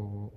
o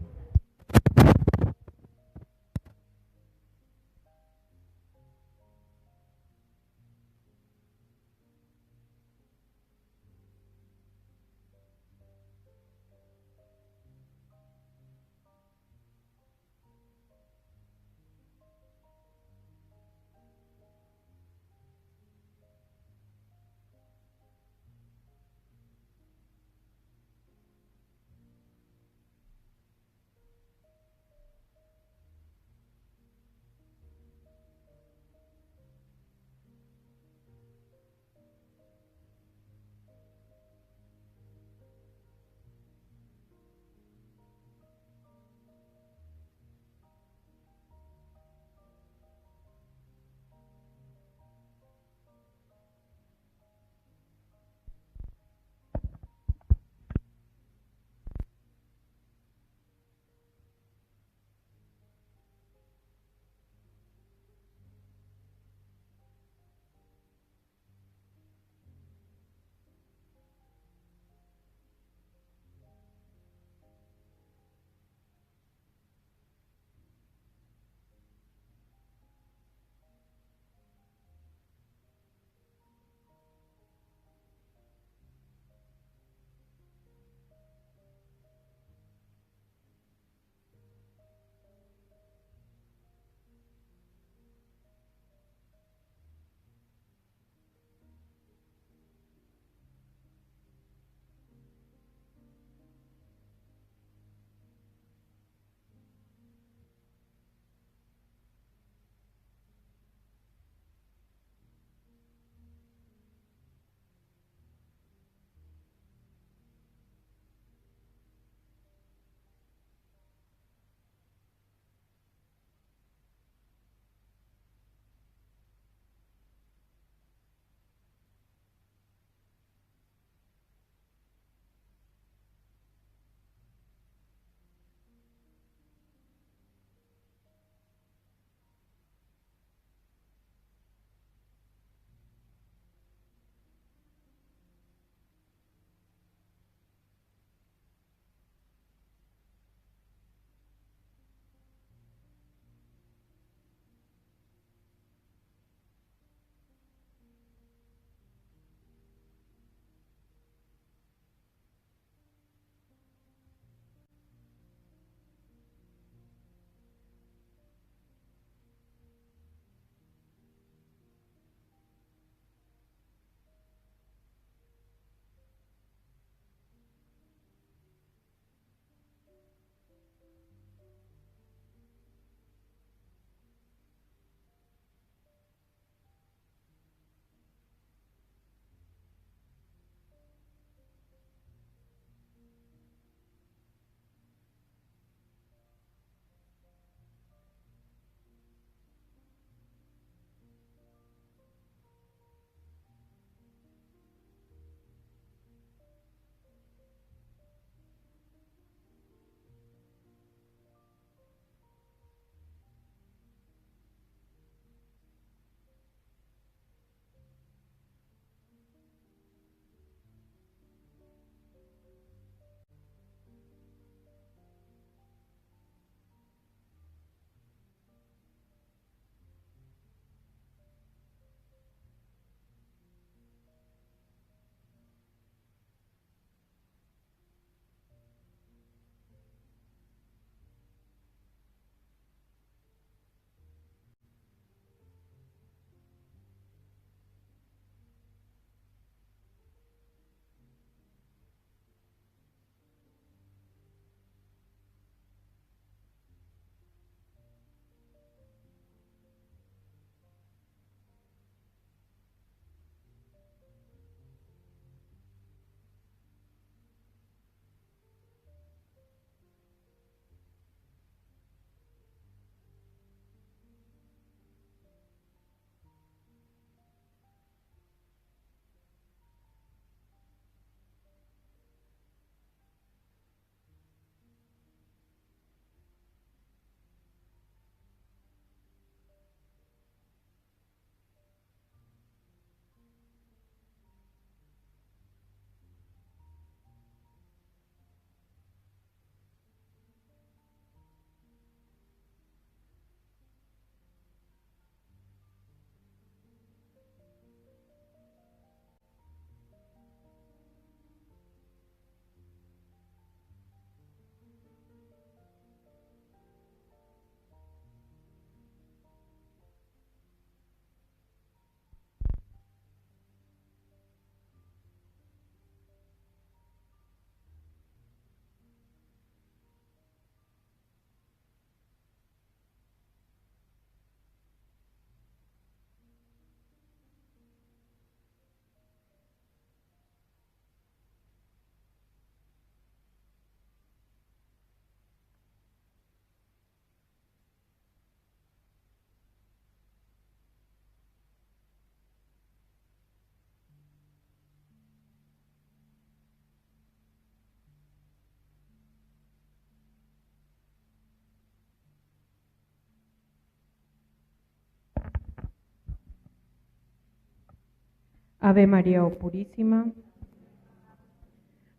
Ave María, oh Purísima.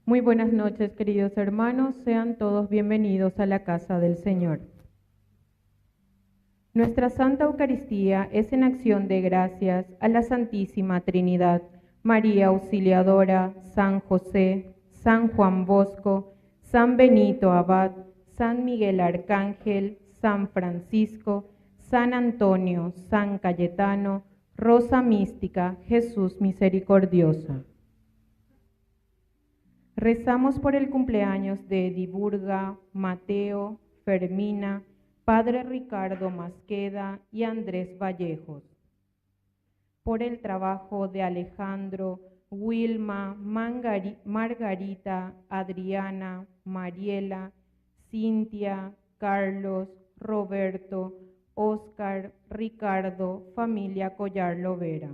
Muy buenas noches, queridos hermanos. Sean todos bienvenidos a la casa del Señor. Nuestra Santa Eucaristía es en acción de gracias a la Santísima Trinidad, María Auxiliadora, San José, San Juan Bosco, San Benito Abad, San Miguel Arcángel, San Francisco, San Antonio, San Cayetano, Rosa Mística, Jesús Misericordioso. Rezamos por el cumpleaños de Ediburga, Mateo, Fermina, Padre Ricardo Masqueda y Andrés Vallejos. Por el trabajo de Alejandro, Wilma, Margarita, Adriana, Mariela, Cintia, Carlos, Roberto, Oscar, Ricardo, familia Collar Lovera.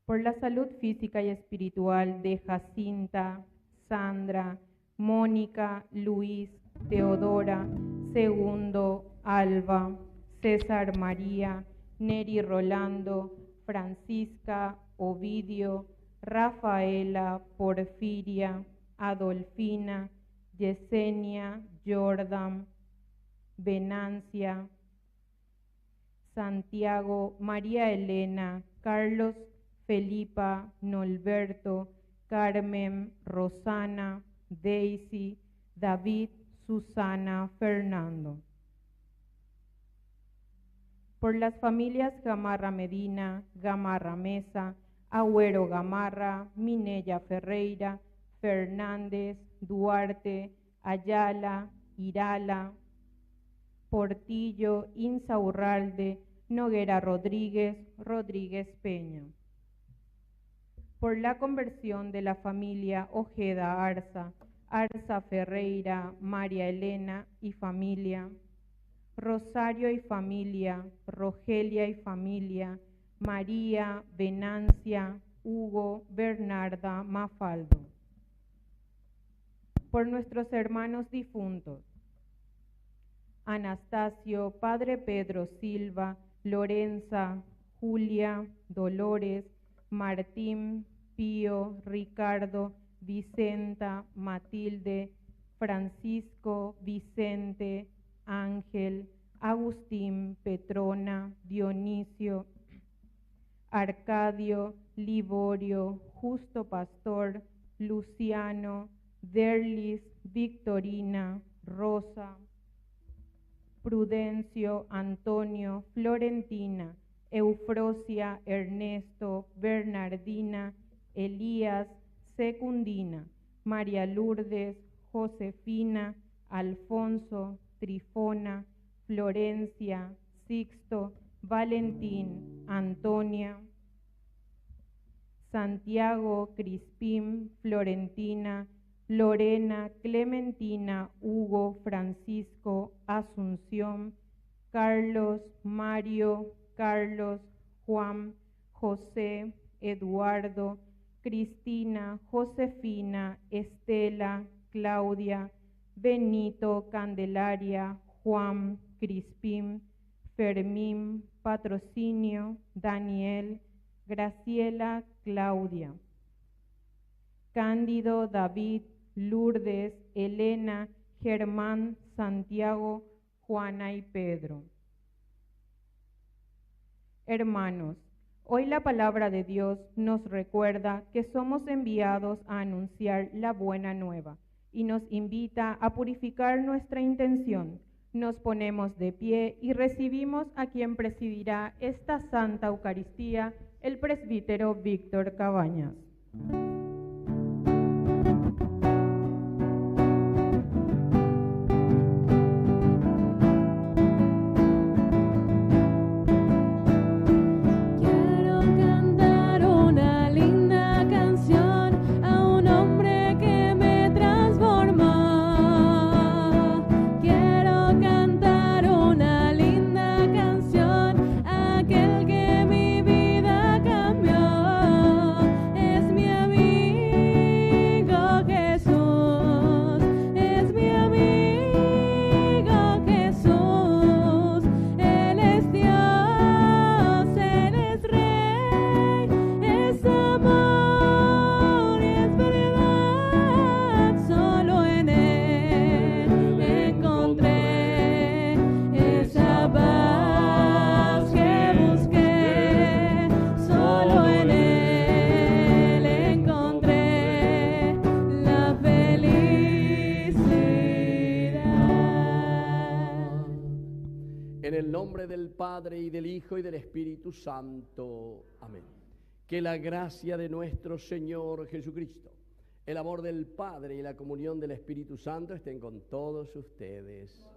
Por la salud física y espiritual de Jacinta, Sandra, Mónica, Luis, Teodora, Segundo, Alba, César María, Neri Rolando, Francisca, Ovidio, Rafaela, Porfiria, Adolfina, Yesenia, Jordan, Venancia, Santiago, María Elena, Carlos, Felipa, Norberto, Carmen, Rosana, Daisy, David, Susana, Fernando. Por las familias Gamarra Medina, Gamarra Mesa, Agüero Gamarra, Minella Ferreira, Fernández, Duarte, Ayala, Irala, Portillo, Insaurralde, Noguera Rodríguez, Rodríguez Peña. Por la conversión de la familia Ojeda Arza, Arza Ferreira, María Elena y familia, Rosario y familia, Rogelia y familia, María, Venancia, Hugo, Bernarda, Mafaldo. Por nuestros hermanos difuntos, Anastasio, Padre Pedro Silva, Lorenza, Julia, Dolores, Martín, Pío, Ricardo, Vicenta, Matilde, Francisco, Vicente, Ángel, Agustín, Petrona, Dionisio, Arcadio, Liborio, Justo Pastor, Luciano, Derlis, Victorina, Rosa, Prudencio, Antonio, Florentina, Eufrosia, Ernesto, Bernardina, Elías, Secundina, María Lourdes, Josefina, Alfonso, Trifona, Florencia, Sixto, Valentín, Antonia, Santiago, Crispín, Florentina, Lorena, Clementina, Hugo, Francisco, Asunción, Carlos, Mario, Carlos, Juan, José, Eduardo, Cristina, Josefina, Estela, Claudia, Benito, Candelaria, Juan, Crispín, Fermín, Patrocinio, Daniel, Graciela, Claudia, Cándido, David, Lourdes, Elena, Germán, Santiago, Juana y Pedro. Hermanos, hoy la palabra de Dios nos recuerda que somos enviados a anunciar la buena nueva y nos invita a purificar nuestra intención. Nos ponemos de pie y recibimos a quien presidirá esta Santa Eucaristía, el presbítero Víctor Cabañas. Aquel que mi vida cambió, es mi amigo. Padre, y del Hijo, y del Espíritu Santo. Amén. Que la gracia de nuestro Señor Jesucristo, el amor del Padre y la comunión del Espíritu Santo estén con todos ustedes.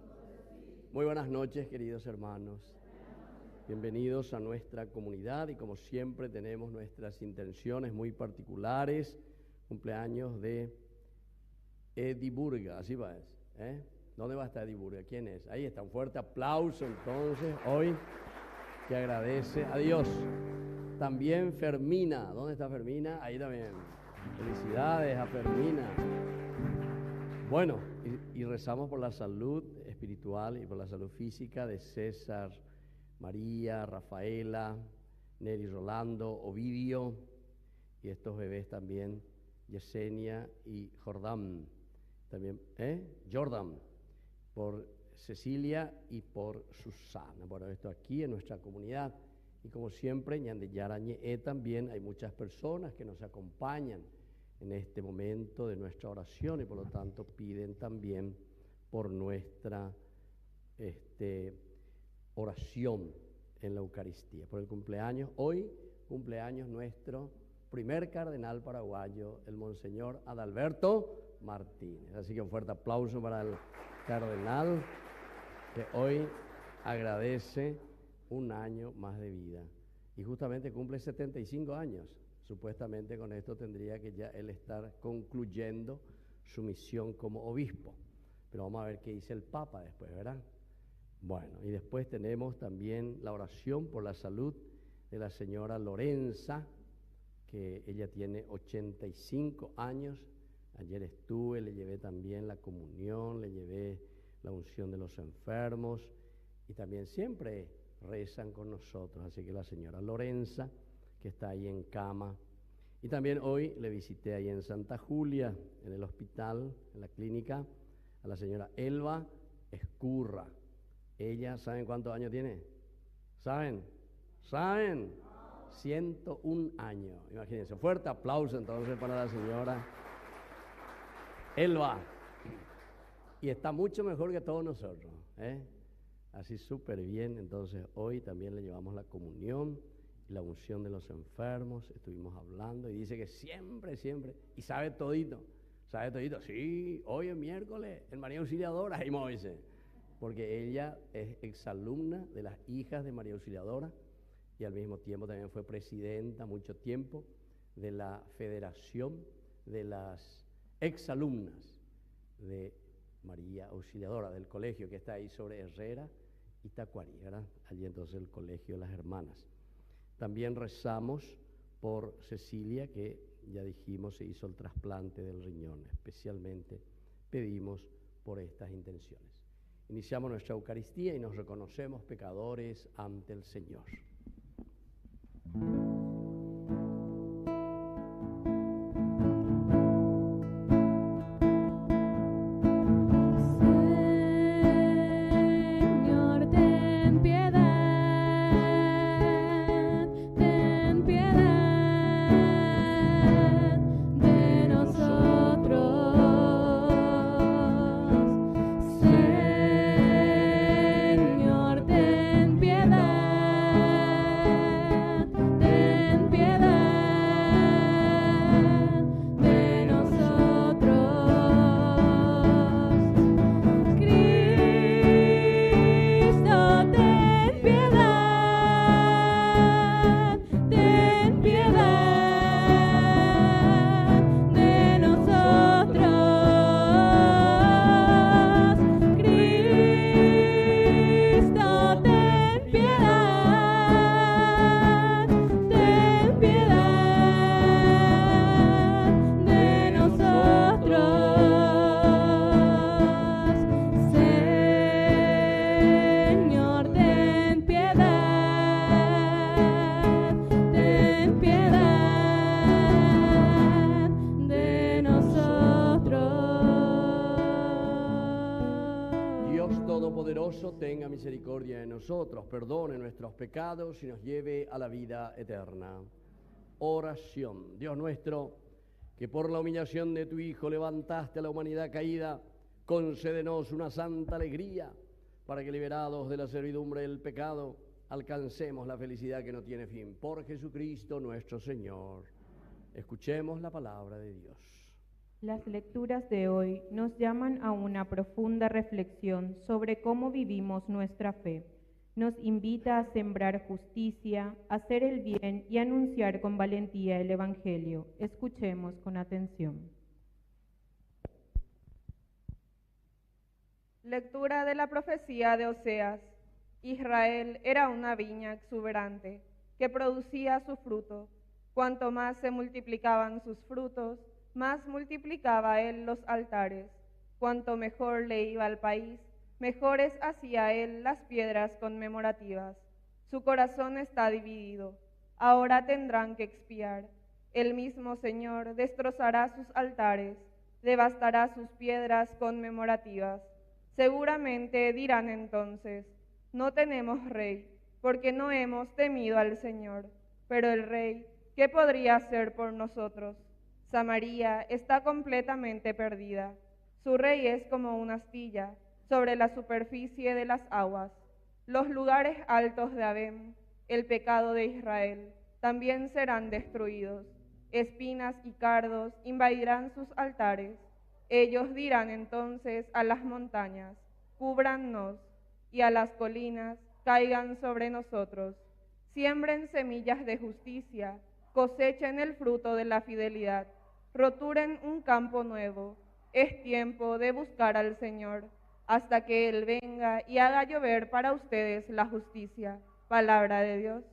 Muy buenas noches, queridos hermanos. Bienvenidos a nuestra comunidad y como siempre tenemos nuestras intenciones muy particulares. Cumpleaños de Ediburga, así va, ¿eh? ¿Dónde va a estar Ediburga? ¿Quién es? Ahí está, un fuerte aplauso entonces hoy que agradece a Dios. También Fermina, ¿dónde está Fermina? Ahí también. Felicidades a Fermina. Bueno, y rezamos por la salud espiritual y por la salud física de César, María, Rafaela, Neri Rolando, Ovidio y estos bebés también, Yesenia y Jordán. También, Jordan, por Cecilia y por Susana. Bueno, esto aquí en nuestra comunidad. Y como siempre, Ñandeyarañe también hay muchas personas que nos acompañan en este momento de nuestra oración y por lo tanto piden también por nuestra oración en la Eucaristía, por el cumpleaños. Hoy cumpleaños nuestro primer cardenal paraguayo, el Monseñor Adalberto Martínez. Así que un fuerte aplauso para el cardenal que hoy agradece un año más de vida y justamente cumple 75 años. Supuestamente con esto tendría que ya él estar concluyendo su misión como obispo, pero vamos a ver qué dice el Papa después, ¿verdad? Bueno, y después tenemos también la oración por la salud de la señora Lorenza, que ella tiene 85 años. Ayer estuve, le llevé también la comunión, le llevé la unción de los enfermos y también siempre rezan con nosotros. Así que la señora Lorenza, que está ahí en cama. Y también hoy le visité ahí en Santa Julia, en el hospital, en la clínica, a la señora Elba Escurra. Ella, ¿saben cuántos años tiene? ¿Saben? 101 años, imagínense. Fuerte aplauso entonces para la señora Elba. Y está mucho mejor que todos nosotros, así súper bien. Entonces hoy también le llevamos la comunión y la unción de los enfermos. Estuvimos hablando y dice que siempre, y sabe todito, sí, hoy es miércoles en María Auxiliadora, y Moisés, porque ella es exalumna de las hijas de María Auxiliadora y al mismo tiempo también fue presidenta mucho tiempo de la Federación de las Exalumnas de María Auxiliadora, del colegio que está ahí sobre Herrera y Tacuarí, ¿verdad? Allí entonces el colegio de las hermanas. También rezamos por Cecilia, que ya dijimos se hizo el trasplante del riñón. Especialmente pedimos por estas intenciones. Iniciamos nuestra Eucaristía y nos reconocemos pecadores ante el Señor. Tenga misericordia de nosotros, perdone nuestros pecados y nos lleve a la vida eterna. Oración. Dios nuestro, que por la humillación de tu Hijo levantaste a la humanidad caída, concédenos una santa alegría, para que liberados de la servidumbre del pecado, alcancemos la felicidad que no tiene fin. Por Jesucristo nuestro Señor. Escuchemos la palabra de Dios. Las lecturas de hoy nos llaman a una profunda reflexión sobre cómo vivimos nuestra fe. Nos invita a sembrar justicia, a hacer el bien y a anunciar con valentía el Evangelio. Escuchemos con atención. Lectura de la profecía de Oseas. Israel era una viña exuberante que producía su fruto. Cuanto más se multiplicaban sus frutos, más multiplicaba él los altares. Cuanto mejor le iba al país, mejores hacía él las piedras conmemorativas. Su corazón está dividido. Ahora tendrán que expiar. El mismo Señor destrozará sus altares, devastará sus piedras conmemorativas. Seguramente dirán entonces: no tenemos rey, porque no hemos temido al Señor. Pero el rey, ¿qué podría hacer por nosotros? Samaria está completamente perdida. Su rey es como una astilla sobre la superficie de las aguas. Los lugares altos de Abem, el pecado de Israel, también serán destruidos. Espinas y cardos invadirán sus altares. Ellos dirán entonces a las montañas: cúbrannos, y a las colinas: caigan sobre nosotros. Siembren semillas de justicia, cosechen el fruto de la fidelidad, roturen un campo nuevo. Es tiempo de buscar al Señor, hasta que Él venga y haga llover para ustedes la justicia. Palabra de Dios.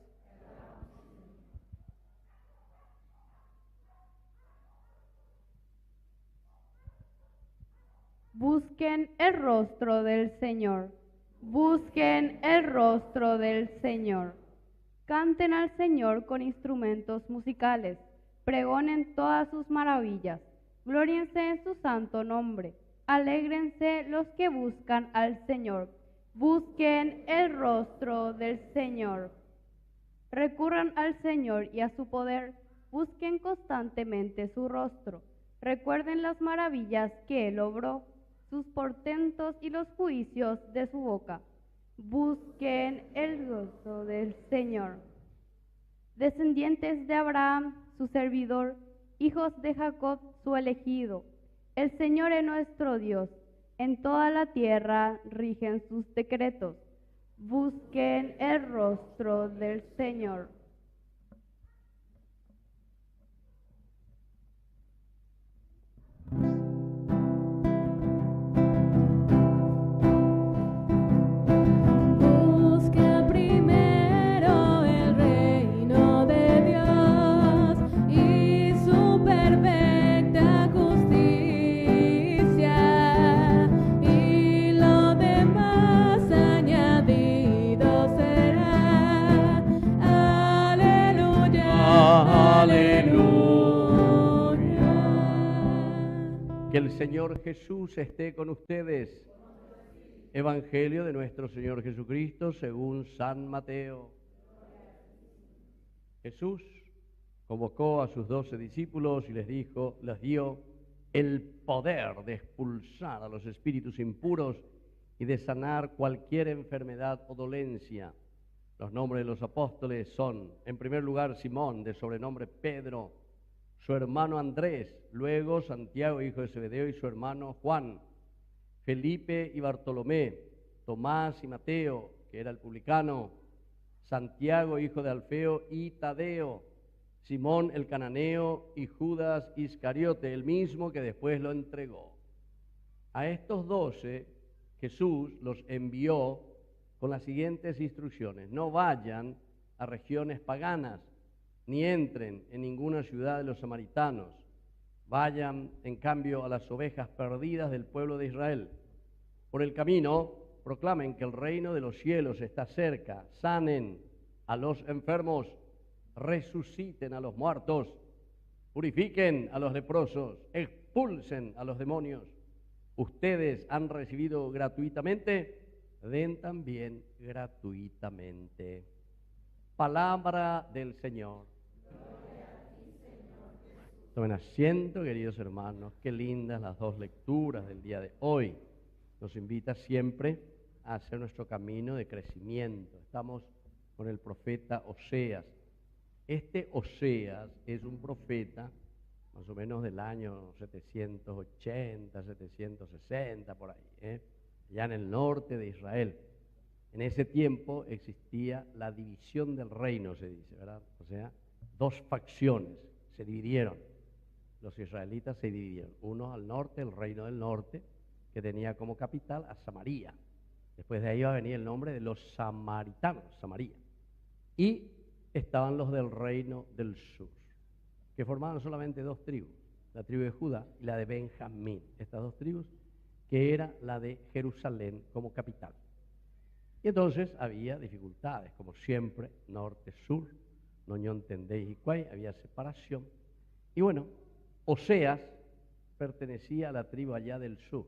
Busquen el rostro del Señor, busquen el rostro del Señor. Canten al Señor con instrumentos musicales, pregonen todas sus maravillas, glóriense en su santo nombre, alégrense los que buscan al Señor, busquen el rostro del Señor. Recurran al Señor y a su poder, busquen constantemente su rostro, recuerden las maravillas que Él obró, sus portentos y los juicios de su boca. Busquen el gozo del Señor. Descendientes de Abraham, su servidor, hijos de Jacob, su elegido. El Señor es nuestro Dios. En toda la tierra rigen sus decretos. Busquen el rostro del Señor. Que el Señor Jesús esté con ustedes. Evangelio de nuestro Señor Jesucristo según San Mateo. Jesús convocó a sus 12 discípulos y les dio el poder de expulsar a los espíritus impuros y de sanar cualquier enfermedad o dolencia. Los nombres de los apóstoles son, en primer lugar, Simón, de sobrenombre Pedro, su hermano Andrés, luego Santiago, hijo de Zebedeo, y su hermano Juan, Felipe y Bartolomé, Tomás y Mateo, que era el publicano, Santiago, hijo de Alfeo, y Tadeo, Simón el cananeo y Judas Iscariote, el mismo que después lo entregó. A estos 12 Jesús los envió con las siguientes instrucciones: no vayan a regiones paganas, ni entren en ninguna ciudad de los samaritanos. Vayan, en cambio, a las ovejas perdidas del pueblo de Israel. Por el camino, proclamen que el reino de los cielos está cerca, sanen a los enfermos, resuciten a los muertos, purifiquen a los leprosos, expulsen a los demonios. Ustedes han recibido gratuitamente, den también gratuitamente. Palabra del Señor. Tomen asiento, queridos hermanos. Qué lindas las dos lecturas del día de hoy. Nos invita siempre a hacer nuestro camino de crecimiento. Estamos con el profeta Oseas. Este Oseas es un profeta más o menos del año 780, 760, por ahí, allá en el norte de Israel. En ese tiempo existía la división del reino, se dice, ¿verdad? O sea, dos facciones se dividieron. Los israelitas se dividieron. Uno al norte, el reino del norte, que tenía como capital a Samaria. Después de ahí va a venir el nombre de los samaritanos, Samaria. Y estaban los del reino del sur, que formaban solamente dos tribus, la tribu de Judá y la de Benjamín. Estas dos tribus, que era la de Jerusalén como capital. Y entonces había dificultades, como siempre, norte-sur, no entendéis y cuál, había separación. Y bueno, Oseas pertenecía a la tribu allá del sur,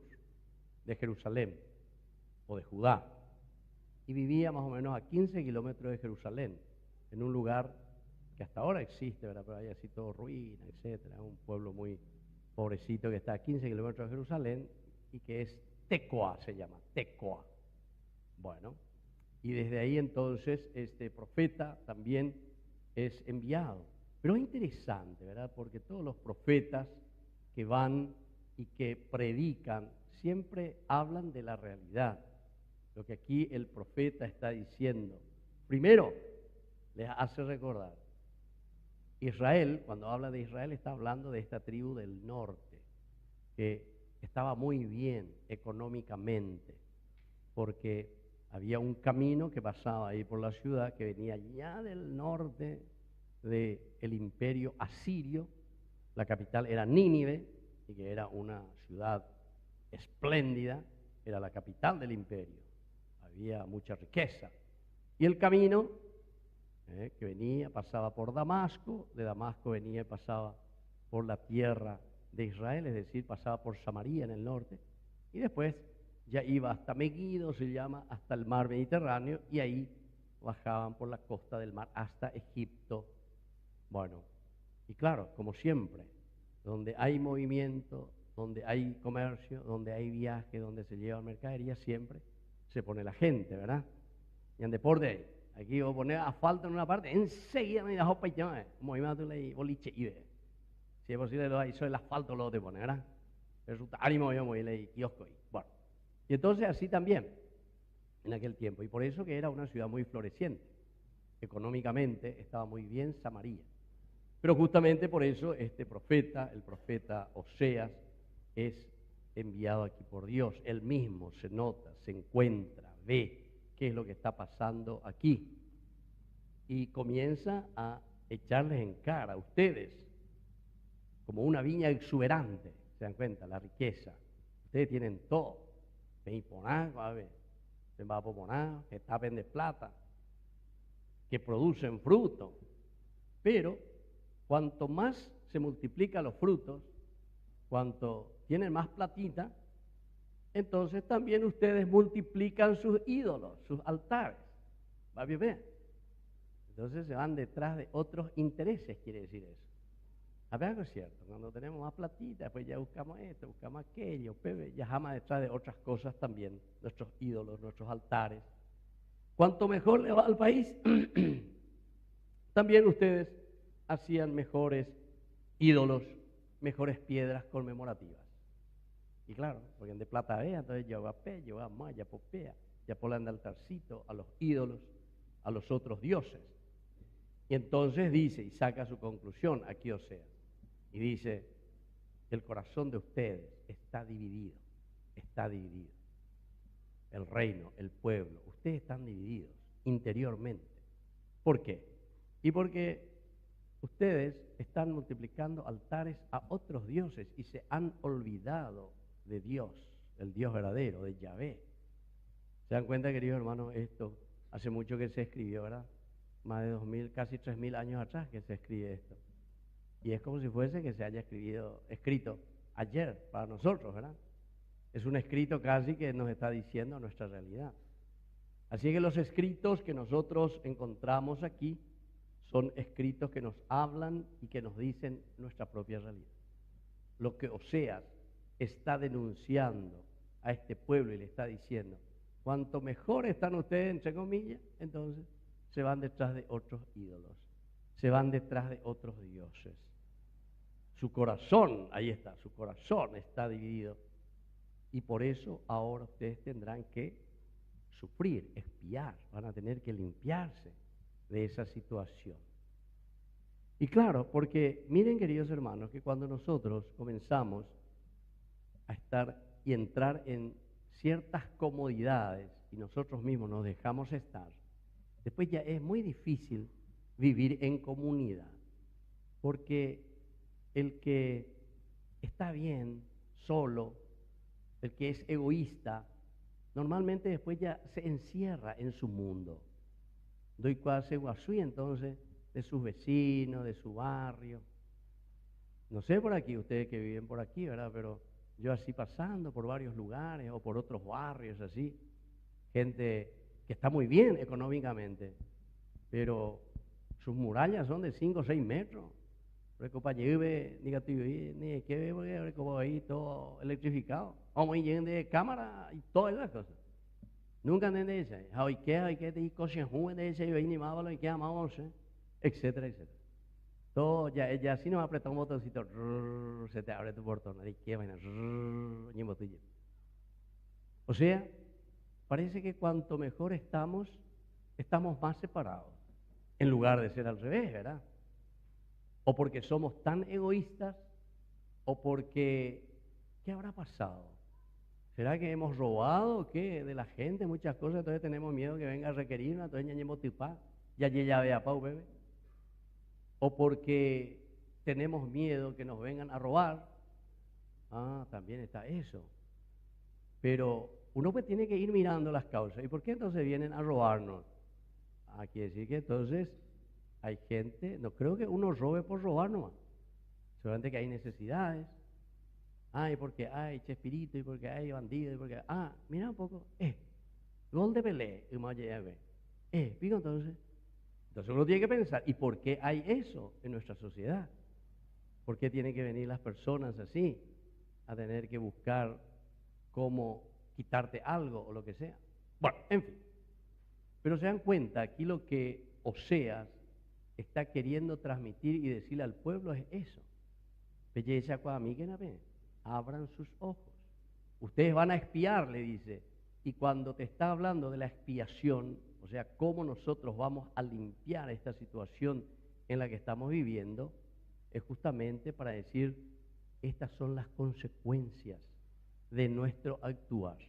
de Jerusalén, o de Judá, y vivía más o menos a 15 kilómetros de Jerusalén, en un lugar que hasta ahora existe, ¿verdad? Pero hay así todo ruina, etcétera, un pueblo muy pobrecito que está a 15 kilómetros de Jerusalén y que es Tecoa, se llama, Tecoa. Bueno, y desde ahí entonces este profeta también es enviado. Pero es interesante, ¿verdad? Porque todos los profetas que van y que predican siempre hablan de la realidad. Lo que aquí el profeta está diciendo, primero les hace recordar, Israel, cuando habla de Israel, está hablando de esta tribu del norte, que estaba muy bien económicamente, porque había un camino que pasaba ahí por la ciudad, que venía ya del norte del imperio asirio. La capital era Nínive, y que era una ciudad espléndida, era la capital del imperio. Había mucha riqueza. Y el camino que venía, pasaba por Damasco, de Damasco venía y pasaba por la tierra de Israel, es decir, pasaba por Samaria en el norte, y después ya iba hasta Megiddo, se llama, hasta el mar Mediterráneo, y ahí bajaban por la costa del mar hasta Egipto. Bueno, y claro, como siempre, donde hay movimiento, donde hay comercio, donde hay viaje, donde se lleva mercadería, siempre se pone la gente, ¿verdad? Y ande por de ahí. Aquí voy a poner asfalto en una parte, enseguida me da hopa y ya, movimiento y boliche y ve. Si es posible, lo hizo el asfalto, lo te pone, ¿verdad? Resulta, ánimo, yo me voy a kiosco ahí. Bueno, y entonces así también, en aquel tiempo, y por eso que era una ciudad muy floreciente. Económicamente estaba muy bien Samaria. Pero justamente por eso este profeta, el profeta Oseas, es enviado aquí por Dios. Él mismo se nota, se encuentra, ve qué es lo que está pasando aquí. Y comienza a echarles en cara a ustedes, como una viña exuberante, se dan cuenta, la riqueza. Ustedes tienen todo. Ven poná, se va a poner, que tapen de plata, que producen fruto. Pero cuanto más se multiplican los frutos, cuanto tienen más platita, entonces también ustedes multiplican sus ídolos, sus altares. ¿Va a ver? Entonces se van detrás de otros intereses, quiere decir eso. A ver, algo es cierto, cuando tenemos más platita, pues ya buscamos esto, buscamos aquello, ya jamás detrás de otras cosas también, nuestros ídolos, nuestros altares. Cuanto mejor le va al país, también ustedes hacían mejores ídolos, mejores piedras conmemorativas. Y claro, porque de plata vea, entonces yo va más, ya popea, ya ponen de altarcito a los ídolos, a los otros dioses. Y entonces dice, y saca su conclusión aquí Oseas, y dice, el corazón de ustedes está dividido, está dividido. El reino, el pueblo, ustedes están divididos interiormente. ¿Por qué? Y porque ustedes están multiplicando altares a otros dioses y se han olvidado de Dios, el Dios verdadero, de Yahvé. ¿Se dan cuenta, queridos hermanos? Esto hace mucho que se escribió, ¿verdad? Más de 2000, casi 3000 años atrás que se escribe esto. Y es como si fuese que se haya escrito ayer para nosotros, ¿verdad? Es un escrito casi que nos está diciendo nuestra realidad. Así que los escritos que nosotros encontramos aquí son escritos que nos hablan y que nos dicen nuestra propia realidad. Lo que Oseas está denunciando a este pueblo y le está diciendo, cuanto mejor están ustedes, entre comillas, entonces se van detrás de otros ídolos, se van detrás de otros dioses. Su corazón, ahí está, su corazón está dividido. Y por eso ahora ustedes tendrán que sufrir, expiar, van a tener que limpiarse de esa situación. Y claro, porque miren, queridos hermanos, que cuando nosotros comenzamos a estar y entrar en ciertas comodidades y nosotros mismos nos dejamos estar, después ya es muy difícil vivir en comunidad, porque el que está bien solo, el que es egoísta, normalmente después ya se encierra en su mundo. Doy cuase guasui entonces de sus vecinos, de su barrio. No sé por aquí, ustedes que viven por aquí, ¿verdad? Pero yo así pasando por varios lugares o por otros barrios así, gente que está muy bien económicamente, pero sus murallas son de 5 o 6 metros. Recopa lleve negativo ni que ve porque recopa ahí todo electrificado. Vamos a ir de cámara y todas esas cosas. Nunca entendí eso. Hay que te cosas jóvenes de ese y ni más lo que amamos, etcétera, etcétera. Todo ya si no apretas un botoncito, se te abre tu portón. Ahí qué vaina, ni botella. O sea, parece que cuanto mejor estamos más separados, en lugar de ser al revés, ¿verdad? O porque somos tan egoístas, o porque, ¿qué habrá pasado? ¿Será que hemos robado o qué de la gente muchas cosas? Entonces tenemos miedo que venga a requerirnos, entonces ñañemos tipá, ya vea pau bebé. O porque tenemos miedo que nos vengan a robar. Ah, también está eso. Pero uno pues tiene que ir mirando las causas. ¿Y por qué entonces vienen a robarnos? Ah, quiere decir que entonces hay gente, no creo que uno robe por robar nomás. Seguramente que hay necesidades. Y porque hay chespirito, y porque hay bandido, y porque... mira un poco, gol de Pelé, y más allá ve. Pico entonces. Entonces uno tiene que pensar, ¿y por qué hay eso en nuestra sociedad? ¿Por qué tienen que venir las personas así a tener que buscar cómo quitarte algo o lo que sea? Bueno, en fin. Pero se dan cuenta, aquí lo que Oseas está queriendo transmitir y decirle al pueblo es eso. Belleza a mí que abran sus ojos. Ustedes van a expiar, le dice. Y cuando te está hablando de la expiación, o sea, cómo nosotros vamos a limpiar esta situación en la que estamos viviendo, es justamente para decir, estas son las consecuencias de nuestro actuar.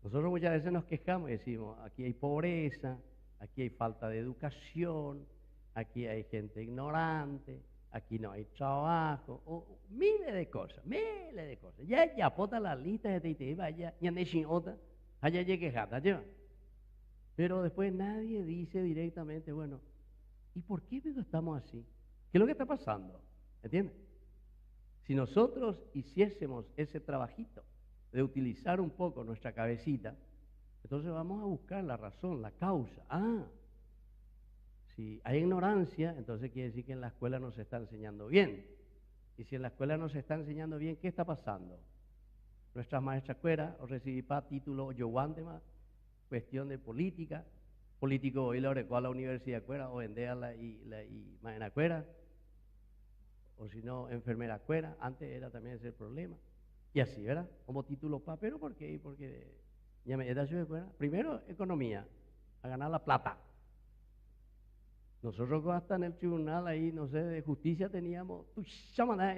Nosotros muchas veces nos quejamos y decimos, aquí hay pobreza, aquí hay falta de educación, aquí hay gente ignorante, aquí no hay trabajo, o miles de cosas, miles de cosas. Ya pota la lista de te vaya, ya ne sin otra, allá llegue jata, lleva. Pero después nadie dice directamente, bueno, ¿y por qué estamos así? ¿Qué es lo que está pasando? ¿Entiendes? Si nosotros hiciésemos ese trabajito de utilizar un poco nuestra cabecita, entonces vamos a buscar la razón, la causa. Si hay ignorancia, entonces quiere decir que en la escuela no se está enseñando bien. Y si en la escuela no se está enseñando bien, ¿qué está pasando? Nuestras maestras escuela, o recibí título yo más, cuestión de política, político hoy lo recó a la universidad escuela, o vendéala y maena escuela, o si no, enfermera escuela, antes era también ese el problema. Y así, ¿verdad? Como título pero ¿por qué? Porque ya me da su escuela. Primero, economía, a ganar la plata. Nosotros hasta en el tribunal ahí, no sé, de justicia teníamos,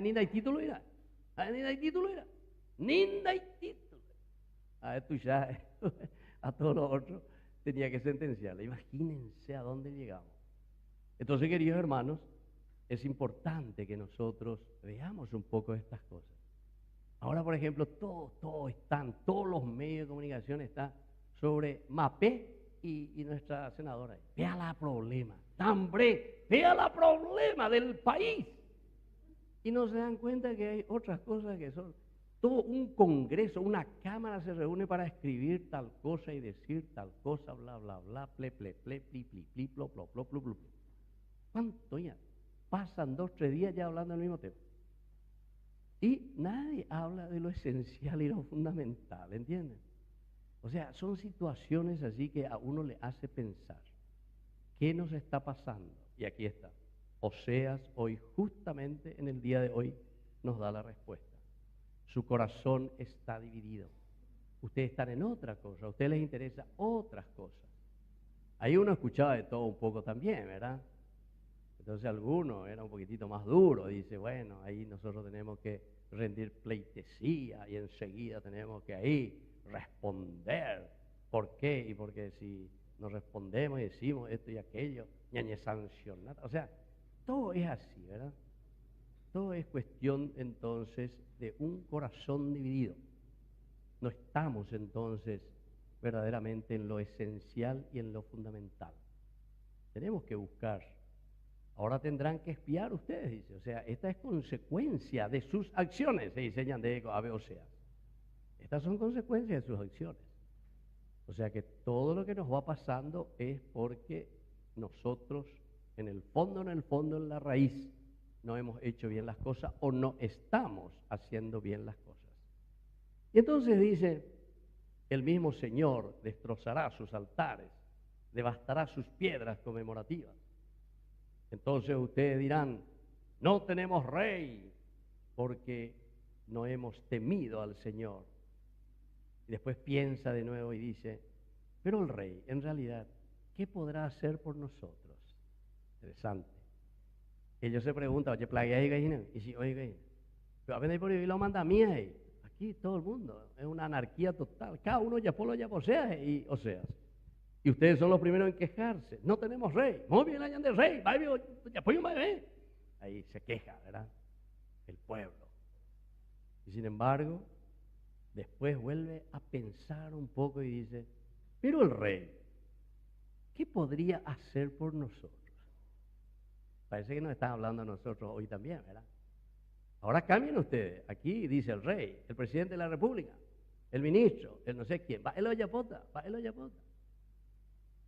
ni hay título era, ni hay título era, ni hay título. Esto ya, a todos los otros tenía que sentenciarle. Imagínense a dónde llegamos. Entonces, queridos hermanos, es importante que nosotros veamos un poco estas cosas. Ahora, por ejemplo, todos los medios de comunicación están sobre MAPE y nuestra senadora. Vea la problema, ¡hombre! Vea la problema del país. Y no se dan cuenta que hay otras cosas que son todo un congreso, una cámara se reúne para escribir tal cosa y decir tal cosa, bla, bla, bla, ple, pli, pli, plo, plo, plo, plo, plo. ¿Cuánto ya? Pasan 2 o 3 días ya hablando del mismo tema. Y nadie habla de lo esencial y lo fundamental, ¿entienden? O sea, son situaciones así que a uno le hace pensar. ¿Qué nos está pasando? Y aquí está. Oseas hoy, justamente en el día de hoy, nos da la respuesta. Su corazón está dividido. Ustedes están en otra cosa, a ustedes les interesa otras cosas. Ahí uno escuchaba de todo un poco también, ¿verdad? Entonces alguno era un poquitito más duro, dice, bueno, ahí nosotros tenemos que rendir pleitesía y enseguida tenemos que ahí responder. ¿Por qué? Y porque si nos respondemos y decimos esto y aquello, ñañe sancionar. O sea, todo es así, ¿verdad? Todo es cuestión entonces de un corazón dividido. No estamos entonces verdaderamente en lo esencial y en lo fundamental. Tenemos que buscar. Ahora tendrán que espiar ustedes, dice. O sea, esta es consecuencia de sus acciones, se diseñan de Oseas. Estas son consecuencias de sus acciones. O sea que todo lo que nos va pasando es porque nosotros, en el fondo, en la raíz, no hemos hecho bien las cosas o no estamos haciendo bien las cosas. Y entonces dice, el mismo Señor destrozará sus altares, devastará sus piedras conmemorativas. Entonces ustedes dirán, no tenemos rey porque no hemos temido al Señor. Y después piensa de nuevo y dice, pero el rey, en realidad, ¿qué podrá hacer por nosotros? Interesante. Ellos se preguntan, oye, plaguea y gallina. Y si, oye, gallina, pero a por ahí lo manda a mí ahí. Aquí todo el mundo, es una anarquía total. Cada uno ya por lo ya posea y Oseas. Y ustedes son los primeros en quejarse. No tenemos rey. Muy bien, hayan de rey. Ahí se queja, ¿verdad? El pueblo. Y sin embargo, después vuelve a pensar un poco y dice, pero el rey, ¿qué podría hacer por nosotros? Parece que nos están hablando a nosotros hoy también, ¿verdad? Ahora cambien ustedes. Aquí dice el rey, el presidente de la república, el ministro, el no sé quién. Va el Oyapota.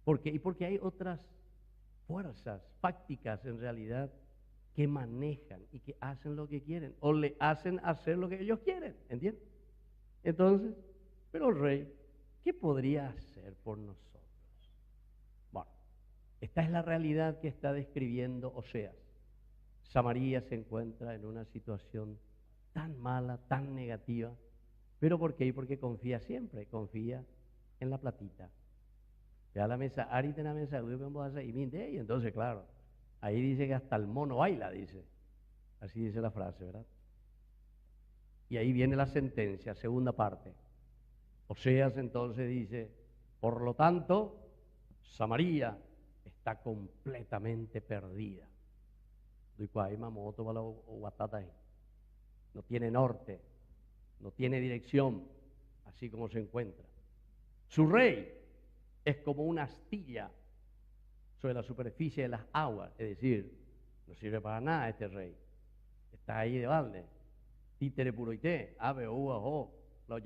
¿Por qué? Y porque hay otras fuerzas fácticas en realidad que manejan y que hacen lo que quieren o le hacen hacer lo que ellos quieren, ¿entienden? Entonces, pero el rey, ¿qué podría hacer por nosotros? Bueno, esta es la realidad que está describiendo Oseas. Samaria se encuentra en una situación tan mala, tan negativa, pero ¿por qué? Porque confía siempre, confía en la platita. Ya la mesa, ahorita en la mesa, y entonces, claro, ahí dice que hasta el mono baila, dice. Así dice la frase, ¿verdad? Y ahí viene la sentencia, segunda parte. Oseas entonces dice, por lo tanto, Samaria está completamente perdida. No tiene norte, no tiene dirección, así como se encuentra. Su rey es como una astilla sobre la superficie de las aguas, es decir, no sirve para nada este rey. Está ahí de balde. Títere puroité, ave, uva, o, lo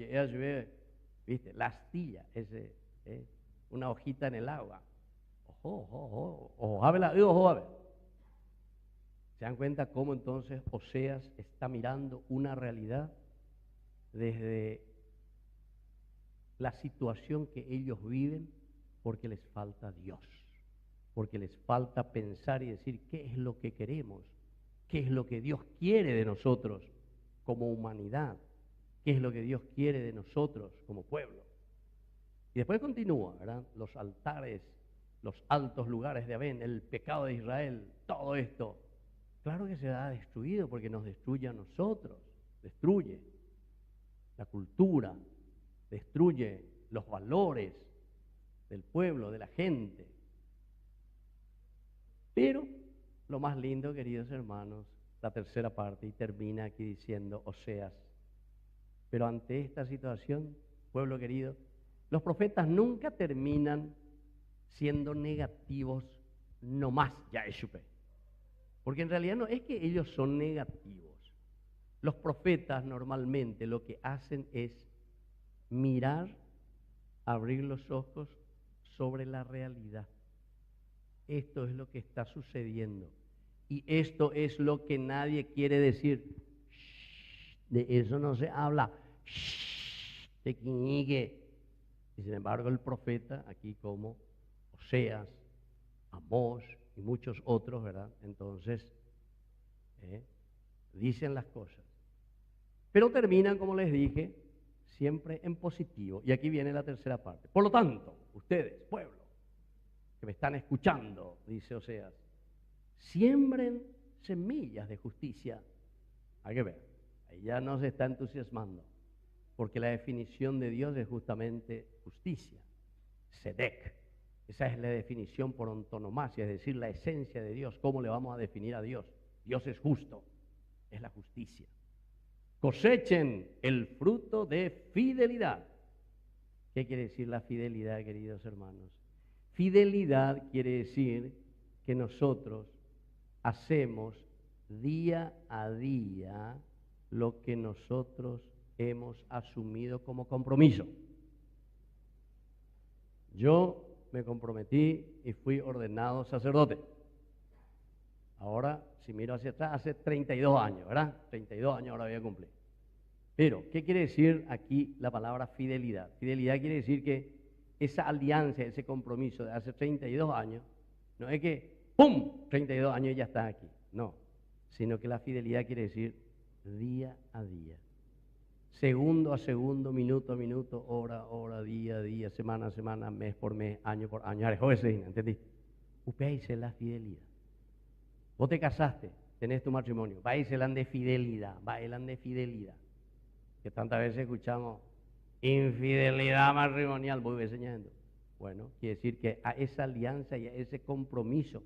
viste, la astilla, una hojita en el agua. Ojo, ave la, ojo, ave. ¿Se dan cuenta cómo entonces Oseas está mirando una realidad desde la situación que ellos viven porque les falta Dios, porque les falta pensar y decir qué es lo que queremos, qué es lo que Dios quiere de nosotros como humanidad, qué es lo que Dios quiere de nosotros como pueblo? Y después continúa, ¿verdad? Los altares, los altos lugares de Abén, el pecado de Israel, todo esto. Claro que será destruido porque nos destruye a nosotros, destruye la cultura, destruye los valores del pueblo, de la gente. Pero lo más lindo, queridos hermanos, la tercera parte, y termina aquí diciendo Oseas, pero ante esta situación, pueblo querido, los profetas nunca terminan siendo negativos nomás, ya es chupe. Porque en realidad no es que ellos son negativos. Los profetas normalmente lo que hacen es mirar, abrir los ojos sobre la realidad. Esto es lo que está sucediendo. Y esto es lo que nadie quiere decir. De eso no se habla. De quiñique. Y sin embargo el profeta, aquí como Oseas, Amós y muchos otros, ¿verdad? Entonces, dicen las cosas. Pero terminan, como les dije, siempre en positivo. Y aquí viene la tercera parte. Por lo tanto, ustedes, pueblo, que me están escuchando, dice Oseas, siembren semillas de justicia. Hay que ver, ahí ya nos está entusiasmando, porque la definición de Dios es justamente justicia, Sedek. Esa es la definición por antonomasia, es decir, la esencia de Dios. ¿Cómo le vamos a definir a Dios? Dios es justo, es la justicia. Cosechen el fruto de fidelidad. ¿Qué quiere decir la fidelidad, queridos hermanos? Fidelidad quiere decir que nosotros hacemos día a día lo que nosotros hemos asumido como compromiso. Yo me comprometí y fui ordenado sacerdote. Ahora, si miro hacia atrás, hace 32 años, ¿verdad? 32 años ahora voy a cumplir. Pero, ¿qué quiere decir aquí la palabra fidelidad? Fidelidad quiere decir que esa alianza, ese compromiso de hace 32 años, no es que, ¡pum!, 32 años y ya está aquí. No, sino que la fidelidad quiere decir día a día, segundo a segundo, minuto a minuto, hora a hora, día a día, semana a semana, mes por mes, año por año. ¿Entendiste? Usted dice la fidelidad. Vos te casaste, tenés tu matrimonio, bailan de fidelidad, que tantas veces escuchamos infidelidad matrimonial, voy enseñando. Bueno, quiere decir que a esa alianza y a ese compromiso,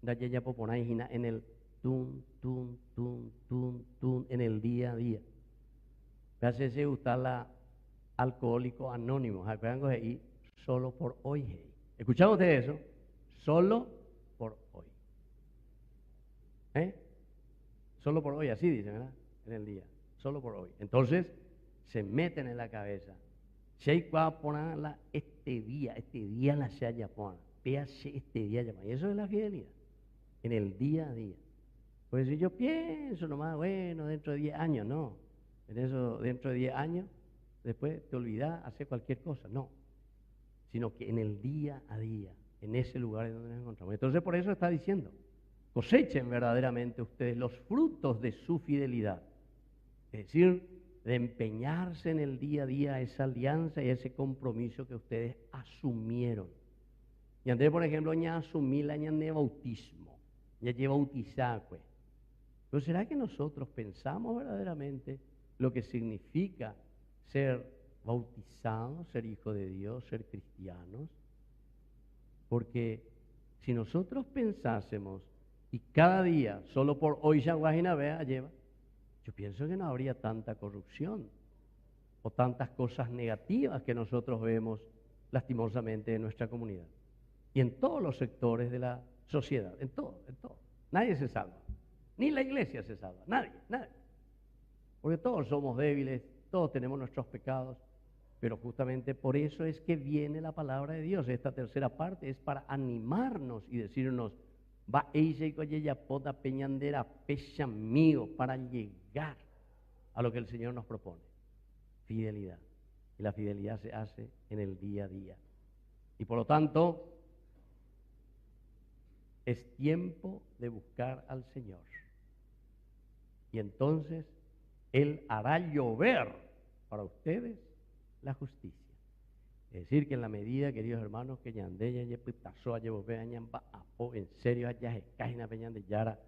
ya poponáis en el tun, en el día a día. Me hace gustar la Alcohólicos Anónimos, ¿acuerdan ahí? Solo por hoy. ¿Escucharon ustedes eso? Solo por hoy. Solo por hoy, así dicen, ¿verdad? En el día, solo por hoy. Entonces, se meten en la cabeza. Si hay que ponerla este día la se haya pona, véase este día ya. Y eso es la fidelidad, en el día a día. Pues si yo pienso nomás, bueno, dentro de 10 años, no. En eso, dentro de 10 años, después te olvidás, hacer cualquier cosa, no. Sino que en el día a día, en ese lugar en donde nos encontramos. Entonces, por eso está diciendo, cosechen verdaderamente ustedes los frutos de su fidelidad. Es decir, de empeñarse en el día a día esa alianza y ese compromiso que ustedes asumieron. Y antes, por ejemplo, ya asumí la de bautismo, ya lleva bautizar, pues. Pero ¿será que nosotros pensamos verdaderamente lo que significa ser bautizados, ser hijo de Dios, ser cristianos? Porque si nosotros pensásemos y cada día, solo por hoy ya guajina vea lleva, yo pienso que no habría tanta corrupción o tantas cosas negativas que nosotros vemos lastimosamente en nuestra comunidad y en todos los sectores de la sociedad, en todo. Nadie se salva, ni la iglesia se salva, nadie. Porque todos somos débiles, todos tenemos nuestros pecados, pero justamente por eso es que viene la palabra de Dios. Esta tercera parte es para animarnos y decirnos, va ella y ella poda peñandera pecha mío para llegar a lo que el Señor nos propone. Fidelidad. Y la fidelidad se hace en el día a día. Y por lo tanto, es tiempo de buscar al Señor. Y entonces, Él hará llover para ustedes la justicia. Es decir, que en la medida, queridos hermanos, que ñandeya ya pasó a llevar en serio allá se caen a peñan de yara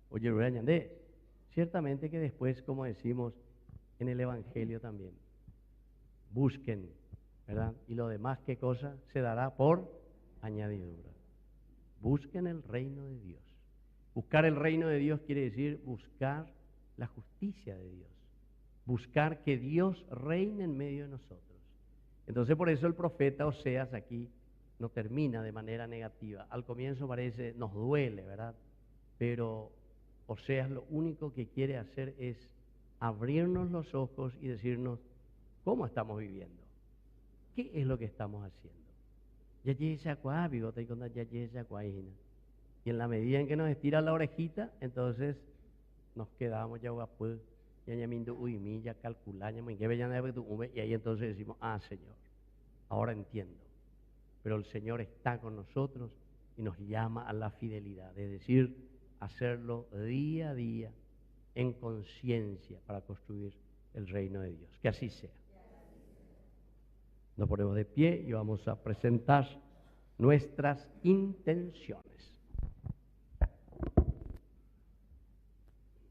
oye ñandé. Ciertamente que después, como decimos en el Evangelio también, busquen, ¿verdad? Y lo demás, ¿qué cosa? Se dará por añadidura. Busquen el reino de Dios. Buscar el reino de Dios quiere decir buscar la justicia de Dios. Buscar que Dios reine en medio de nosotros. Entonces por eso el profeta Oseas aquí no termina de manera negativa. Al comienzo parece, nos duele, ¿verdad? Pero Oseas lo único que quiere hacer es abrirnos los ojos y decirnos cómo estamos viviendo. ¿Qué es lo que estamos haciendo? Y en la medida en que nos estira la orejita, entonces nos quedamos ya guapos. Y ahí entonces decimos, Señor, ahora entiendo. Pero el Señor está con nosotros y nos llama a la fidelidad, es decir, hacerlo día a día en conciencia para construir el reino de Dios. Que así sea. Nos ponemos de pie y vamos a presentar nuestras intenciones.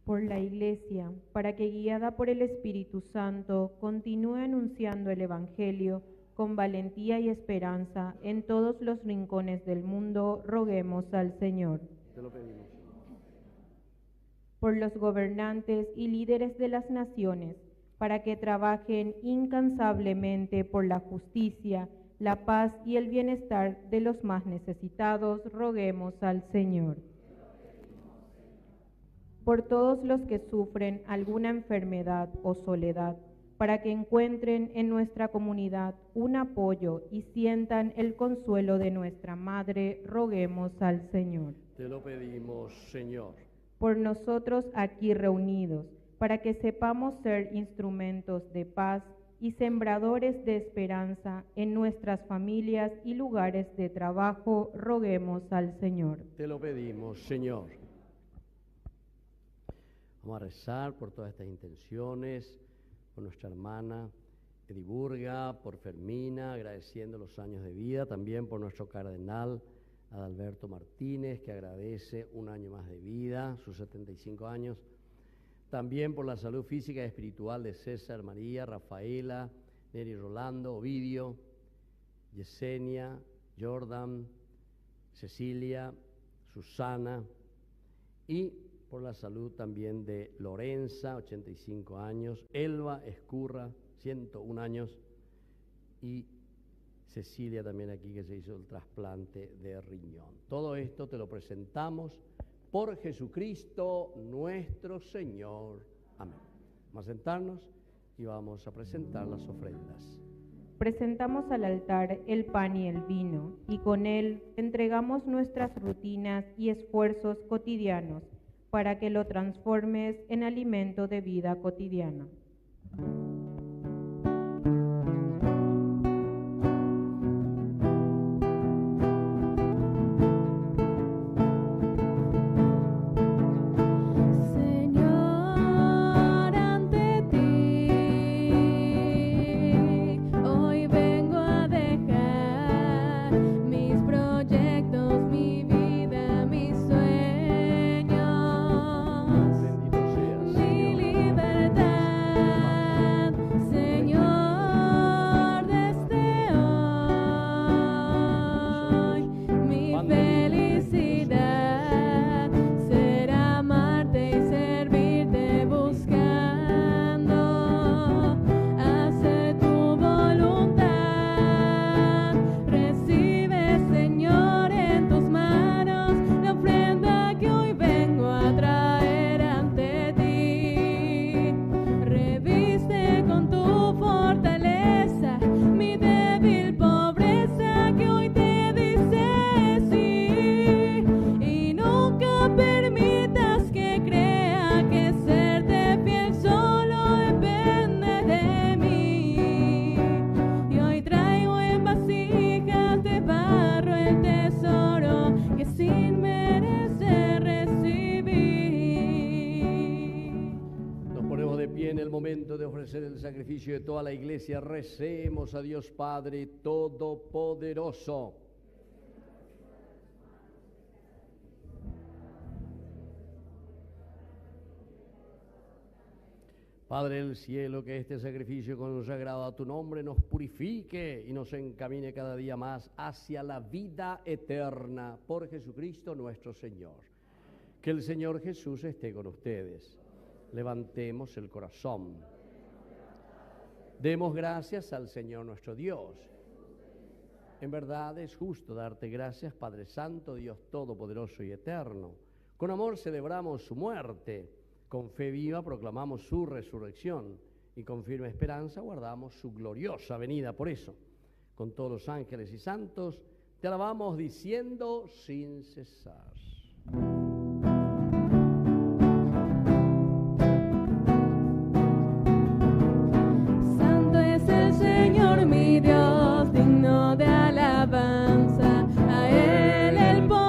Por la Iglesia, para que guiada por el Espíritu Santo continúe anunciando el Evangelio con valentía y esperanza en todos los rincones del mundo, roguemos al Señor. Te lo pedimos. Por los gobernantes y líderes de las naciones, para que trabajen incansablemente por la justicia, la paz y el bienestar de los más necesitados, roguemos al Señor. Por todos los que sufren alguna enfermedad o soledad, para que encuentren en nuestra comunidad un apoyo y sientan el consuelo de nuestra Madre, roguemos al Señor. Te lo pedimos, Señor. Por nosotros aquí reunidos, para que sepamos ser instrumentos de paz y sembradores de esperanza en nuestras familias y lugares de trabajo, roguemos al Señor. Te lo pedimos, Señor. Vamos a rezar por todas estas intenciones, por nuestra hermana Ediburga, por Fermina, agradeciendo los años de vida, también por nuestro cardenal Adalberto Martínez, que agradece un año más de vida, sus 75 años. También por la salud física y espiritual de César, María, Rafaela, Neri Rolando, Ovidio, Yesenia, Jordan, Cecilia, Susana, y por la salud también de Lorenza, 85 años, Elba Escurra, 101 años, y Cecilia también aquí, que se hizo el trasplante de riñón. Todo esto te lo presentamos por Jesucristo nuestro Señor. Amén. Vamos a sentarnos y vamos a presentar las ofrendas. Presentamos al altar el pan y el vino, y con él entregamos nuestras rutinas y esfuerzos cotidianos, para que lo transformes en alimento de vida cotidiana. El sacrificio de toda la iglesia, recemos a Dios Padre Todopoderoso. Padre del cielo, que este sacrificio consagrado a tu nombre nos purifique y nos encamine cada día más hacia la vida eterna por Jesucristo nuestro Señor. Que el Señor Jesús esté con ustedes. Levantemos el corazón. Demos gracias al Señor nuestro Dios. En verdad es justo darte gracias, Padre Santo, Dios Todopoderoso y Eterno. Con amor celebramos su muerte, con fe viva proclamamos su resurrección y con firme esperanza guardamos su gloriosa venida. Por eso, con todos los ángeles y santos, te alabamos diciendo sin cesar. Mi Dios, digno de alabanza, a Él el poder.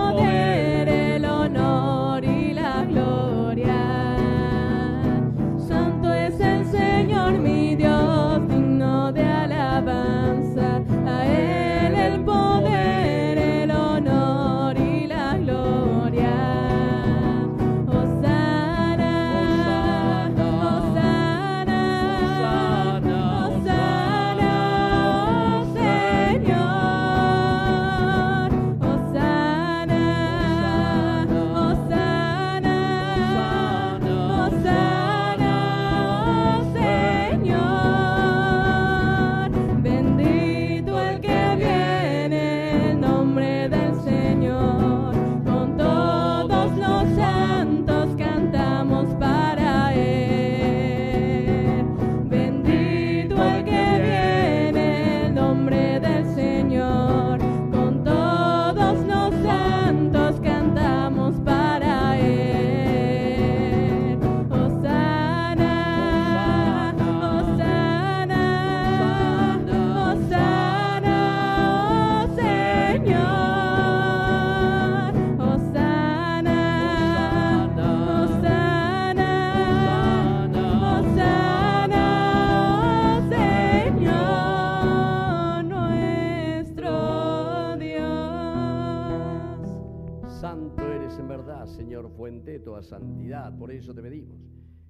de toda santidad. Por eso te pedimos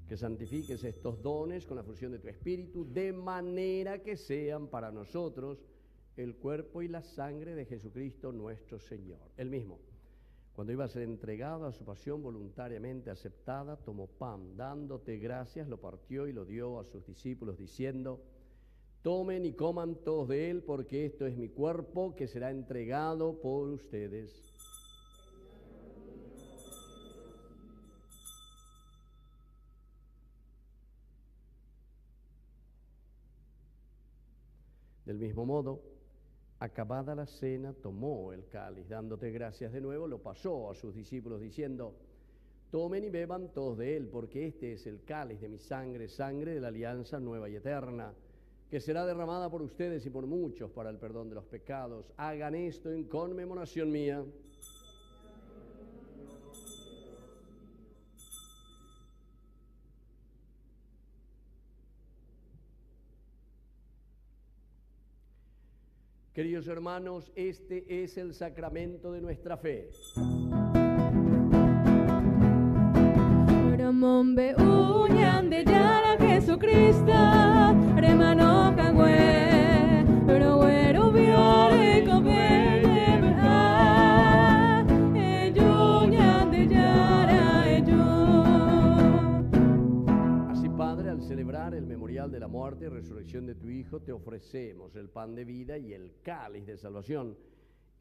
que santifiques estos dones con la fusión de tu Espíritu, de manera que sean para nosotros el cuerpo y la sangre de Jesucristo nuestro Señor. Él mismo, cuando iba a ser entregado a su pasión voluntariamente aceptada, tomó pan, dándote gracias, lo partió y lo dio a sus discípulos, diciendo: tomen y coman todos de él, porque esto es mi cuerpo que será entregado por ustedes. Del mismo modo, acabada la cena, tomó el cáliz, dándote gracias de nuevo, lo pasó a sus discípulos, diciendo: tomen y beban todos de él, porque este es el cáliz de mi sangre, sangre de la alianza nueva y eterna, que será derramada por ustedes y por muchos para el perdón de los pecados. Hagan esto en conmemoración mía. Queridos hermanos, este es el sacramento de nuestra fe. Ramombe uñan de yara Jesucristo, remano cangüe, pero güero viore copete verdad, uñan de yara Así, Padre, al celebrar el memorial de la muerte y resurrección de tu Hijo, te ofrecemos el pan de vida y el cáliz de salvación,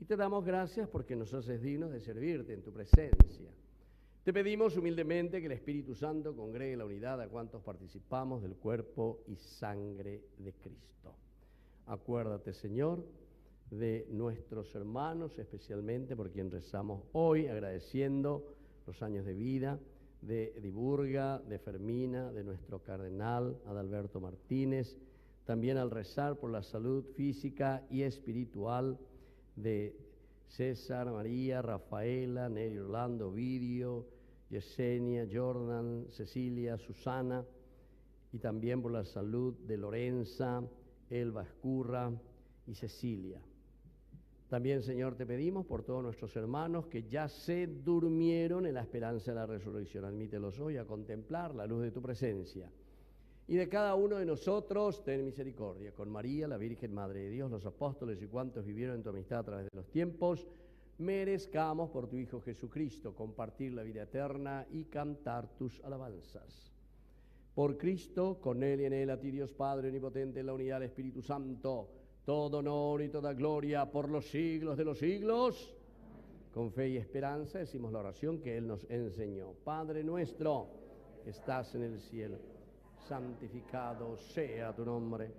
y te damos gracias porque nos haces dignos de servirte en tu presencia. Te pedimos humildemente que el Espíritu Santo congregue la unidad a cuantos participamos del cuerpo y sangre de Cristo. Acuérdate, Señor, de nuestros hermanos, especialmente por quien rezamos hoy, agradeciendo los años de vida de Ediburga, de Fermina, de nuestro cardenal Adalberto Martínez, también al rezar por la salud física y espiritual de César, María, Rafaela, Neri, Orlando, Ovidio, Yesenia, Jordan, Cecilia, Susana, y también por la salud de Lorenza, Elba Escurra y Cecilia. También, Señor, te pedimos por todos nuestros hermanos que ya se durmieron en la esperanza de la resurrección. Admítelos hoy a contemplar la luz de tu presencia. Y de cada uno de nosotros, ten misericordia. Con María, la Virgen Madre de Dios, los apóstoles y cuantos vivieron en tu amistad a través de los tiempos, merezcamos por tu Hijo Jesucristo compartir la vida eterna y cantar tus alabanzas. Por Cristo, con Él y en Él, a ti Dios Padre omnipotente, en la unidad del Espíritu Santo, todo honor y toda gloria por los siglos de los siglos. Con fe y esperanza decimos la oración que Él nos enseñó. Padre nuestro, que estás en el cielo, santificado sea tu nombre.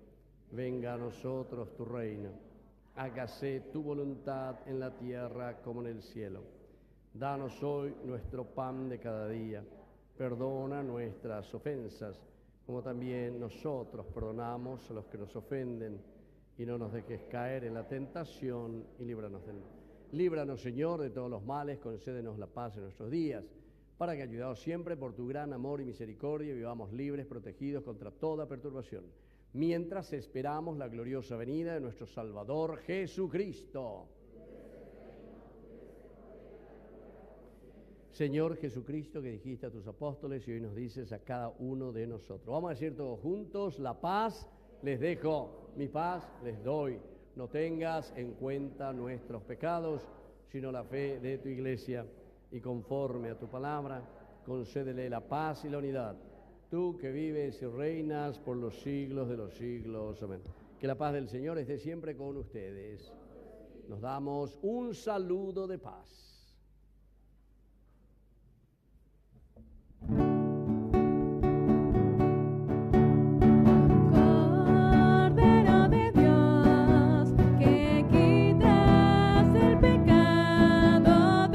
Venga a nosotros tu reino. Hágase tu voluntad en la tierra como en el cielo. Danos hoy nuestro pan de cada día. Perdona nuestras ofensas, como también nosotros perdonamos a los que nos ofenden. Y no nos dejes caer en la tentación y líbranos del mal. Líbranos, Señor, de todos los males, concédenos la paz en nuestros días, para que, ayudados siempre por tu gran amor y misericordia, vivamos libres, protegidos contra toda perturbación, mientras esperamos la gloriosa venida de nuestro Salvador Jesucristo. Señor Jesucristo, que dijiste a tus apóstoles y hoy nos dices a cada uno de nosotros. Vamos a decir todos juntos: la paz les dejo, mi paz les doy. No tengas en cuenta nuestros pecados, sino la fe de tu iglesia, y conforme a tu palabra, concédele la paz y la unidad. Tú que vives y reinas por los siglos de los siglos. Amén. Que la paz del Señor esté siempre con ustedes. Nos damos un saludo de paz. Cordero de Dios, que quitas el pecado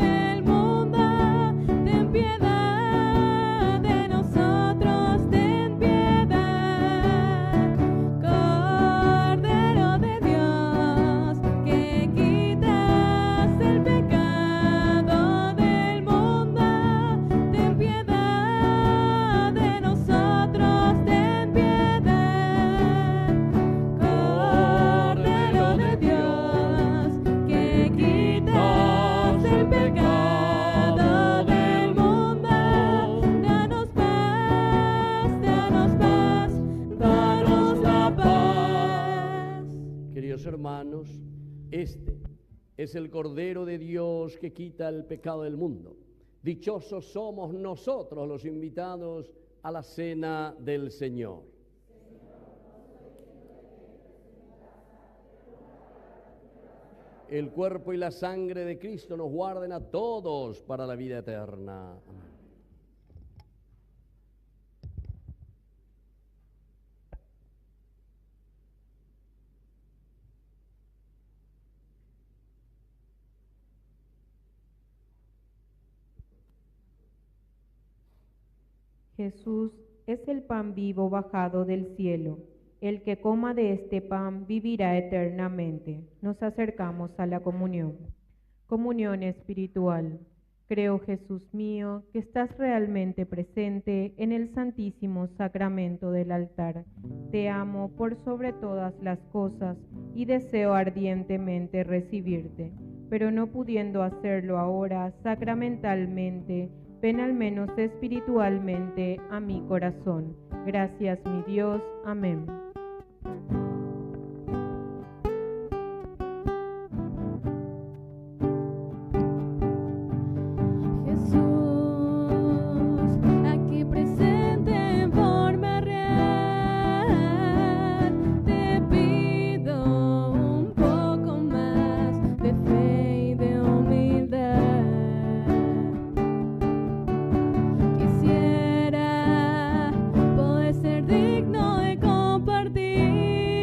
queridos hermanos, este es el Cordero de Dios que quita el pecado del mundo. Dichosos somos nosotros los invitados a la cena del Señor. El cuerpo y la sangre de Cristo nos guarden a todos para la vida eterna. Amén. Jesús es el pan vivo bajado del cielo. El que coma de este pan vivirá eternamente. Nos acercamos a la comunión. Comunión espiritual. Creo, Jesús mío, que estás realmente presente en el santísimo sacramento del altar. Te amo por sobre todas las cosas y deseo ardientemente recibirte, pero no pudiendo hacerlo ahora sacramentalmente, ven al menos espiritualmente a mi corazón. Gracias, mi Dios. Amén. Quisiera poder ser digno de compartir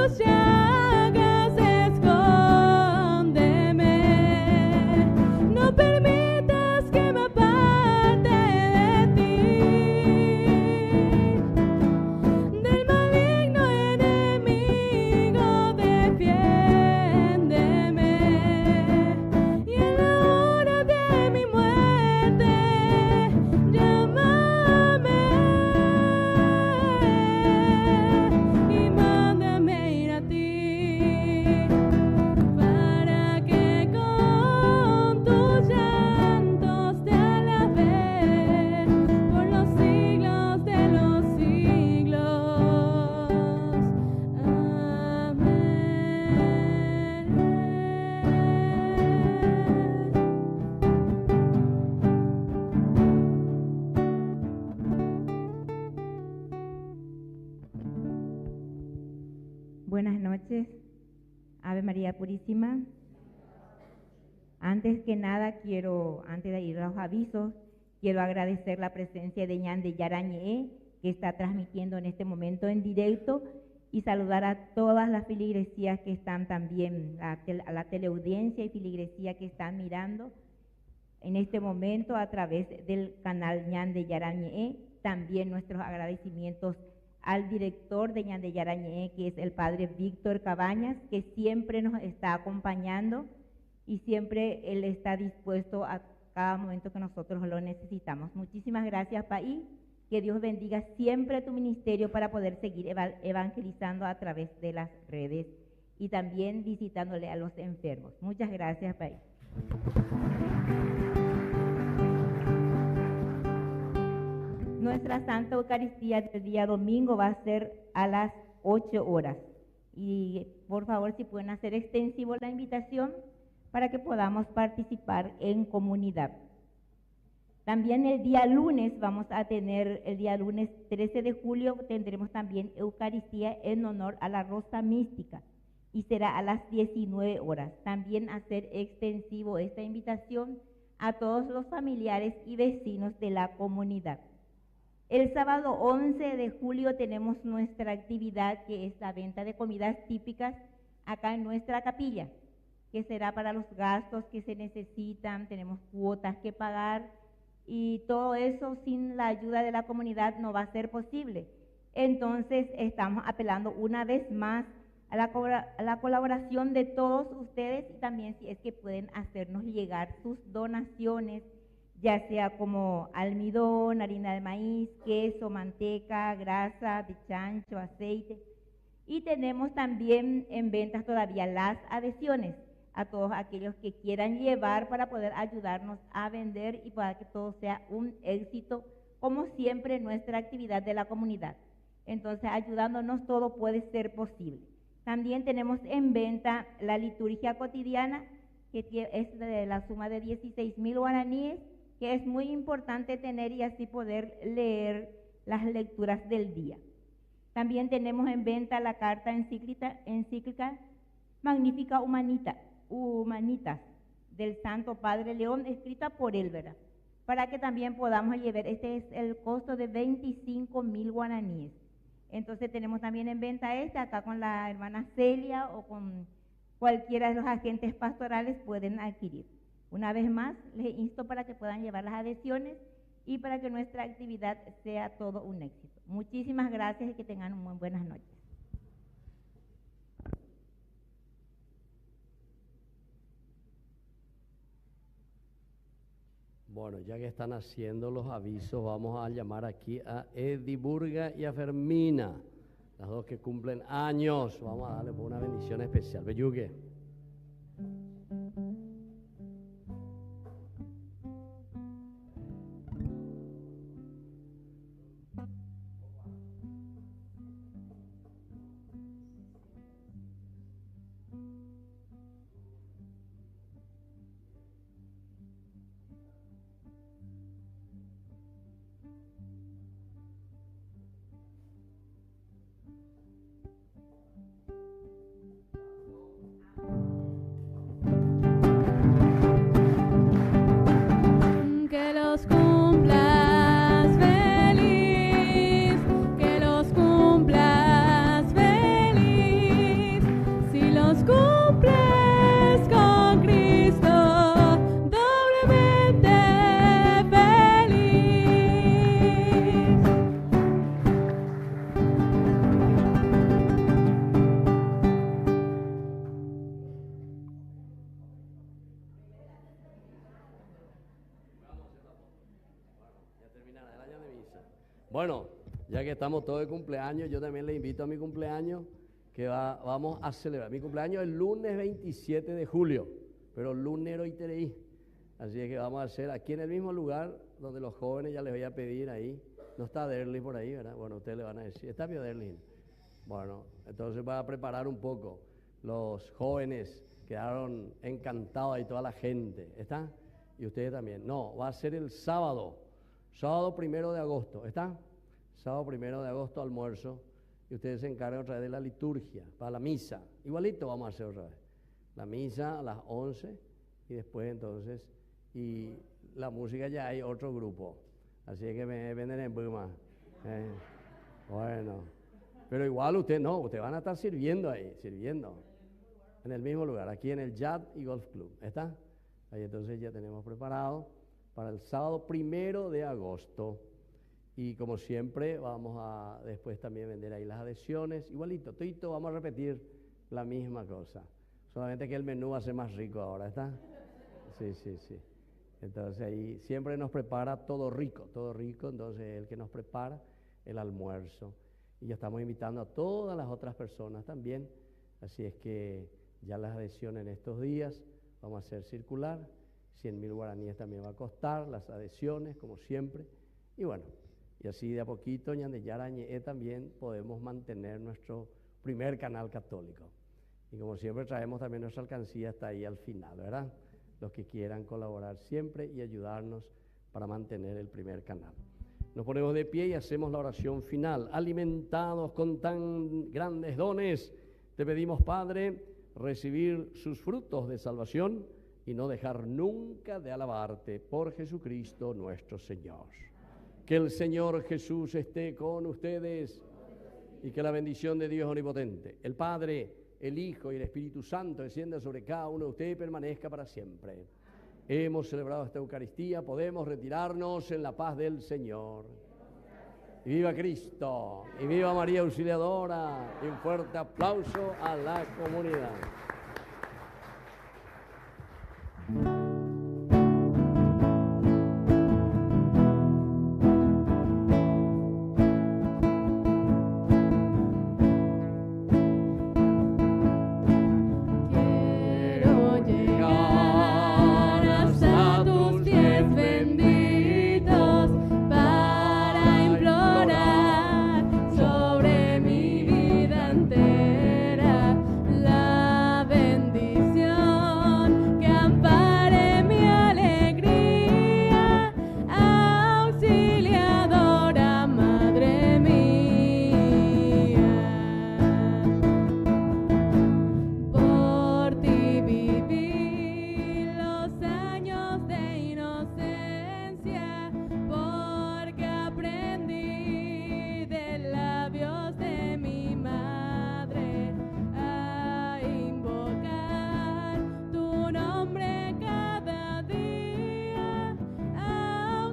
tus llagas escóndeme. No permitas que me aparte de ti. Del maligno enemigo defiéndeme. Y en la hora de mi muerte, llámame y mándame ir a ti, para que con tus llantos te alabe por los siglos de los siglos. Amén. Buenas noches, Ave María Purísima. Antes que nada, antes de ir a los avisos, quiero agradecer la presencia de Ñande Yarañé, que está transmitiendo en este momento en directo, y saludar a todas las filigresías que están también, a la teleaudiencia y filigresía que están mirando en este momento a través del canal Ñande Yarañé. También nuestros agradecimientos al director de Ñande Yarañé, que es el padre Víctor Cabañas, que siempre nos está acompañando y siempre él está dispuesto a cada momento que nosotros lo necesitamos. Muchísimas gracias, Paí. Que Dios bendiga siempre tu ministerio para poder seguir evangelizando a través de las redes y también visitándole a los enfermos. Muchas gracias, Paí. Nuestra Santa Eucaristía del día domingo va a ser a las 8 horas. Y por favor, si pueden hacer extensivo la invitación para que podamos participar en comunidad. También el día lunes vamos a tener, el día lunes 13 de julio, tendremos también Eucaristía en honor a la Rosa Mística y será a las 19 horas. También hacer extensivo esta invitación a todos los familiares y vecinos de la comunidad. El sábado 11 de julio tenemos nuestra actividad, que es la venta de comidas típicas acá en nuestra capilla, que será para los gastos que se necesitan. Tenemos cuotas que pagar y todo eso sin la ayuda de la comunidad no va a ser posible. Entonces estamos apelando una vez más a la colaboración de todos ustedes, y también si es que pueden hacernos llegar sus donaciones, ya sea como almidón, harina de maíz, queso, manteca, grasa de chancho, aceite. Y tenemos también en ventas todavía las adhesiones a todos aquellos que quieran llevar para poder ayudarnos a vender y para que todo sea un éxito, como siempre, nuestra actividad de la comunidad. Entonces, ayudándonos todo puede ser posible. También tenemos en venta la liturgia cotidiana, que es de la suma de 16,000 guaraníes, que es muy importante tener y así poder leer las lecturas del día. También tenemos en venta la carta encíclica Magnifica Humanitas del Santo Padre León, escrita por él, ¿verdad? Para que también podamos llevar, este es el costo de 25,000 guaraníes. Entonces tenemos también en venta acá con la hermana Celia o con cualquiera de los agentes pastorales pueden adquirir. Una vez más, les insto para que puedan llevar las adhesiones y para que nuestra actividad sea todo un éxito. Muchísimas gracias y que tengan muy buenas noches. Bueno, ya que están haciendo los avisos, vamos a llamar aquí a Ediburga y a Fermina, las dos que cumplen años. Vamos a darle una bendición especial. Beyuque. Bueno, ya que estamos todos de cumpleaños, yo también les invito a mi cumpleaños, que vamos a celebrar. Mi cumpleaños es el lunes 27 de julio, pero lunero y tereí. Así es que vamos a hacer aquí en el mismo lugar donde los jóvenes, ya les voy a pedir ahí. No está Derly por ahí, ¿verdad? Bueno, ustedes le van a decir, ¿está Pio Derly? Bueno, entonces va a preparar un poco. Los jóvenes quedaron encantados ahí, toda la gente, ¿está? Y ustedes también. No, va a ser el sábado 1 de agosto, ¿está? Sábado 1 de agosto, almuerzo, y ustedes se encargan otra vez de la liturgia, para la misa. Igualito vamos a hacer otra vez. La misa a las 11, y después entonces, y la música ya hay otro grupo. Así que me venden en Puma. Bueno, pero igual ustedes van a estar sirviendo ahí, en el mismo lugar, aquí en el Yacht y Golf Club, ¿está? Ahí entonces ya tenemos preparado para el sábado 1 de agosto. Y como siempre, vamos a después también vender ahí las adhesiones. Igualito, todito, vamos a repetir la misma cosa. Solamente que el menú va a ser más rico ahora, ¿está? Sí. Entonces ahí siempre nos prepara todo rico. Entonces el que nos prepara el almuerzo. Y ya estamos invitando a todas las otras personas también. Así es que ya las adhesiones en estos días vamos a hacer circular. 100.000 guaraníes también va a costar, las adhesiones, como siempre. Y bueno, y así de a poquito, Ñandeyarañe también podemos mantener nuestro primer canal católico. Y como siempre traemos también nuestra alcancía hasta ahí al final, ¿verdad? Los que quieran colaborar siempre y ayudarnos para mantener el primer canal. Nos ponemos de pie y hacemos la oración final. Alimentados con tan grandes dones, te pedimos, Padre, recibir sus frutos de salvación y no dejar nunca de alabarte por Jesucristo nuestro Señor. Que el Señor Jesús esté con ustedes y que la bendición de Dios omnipotente, el Padre, el Hijo y el Espíritu Santo descienda sobre cada uno de ustedes y permanezca para siempre. Hemos celebrado esta Eucaristía, podemos retirarnos en la paz del Señor. Y viva Cristo, y viva María Auxiliadora, y un fuerte aplauso a la comunidad.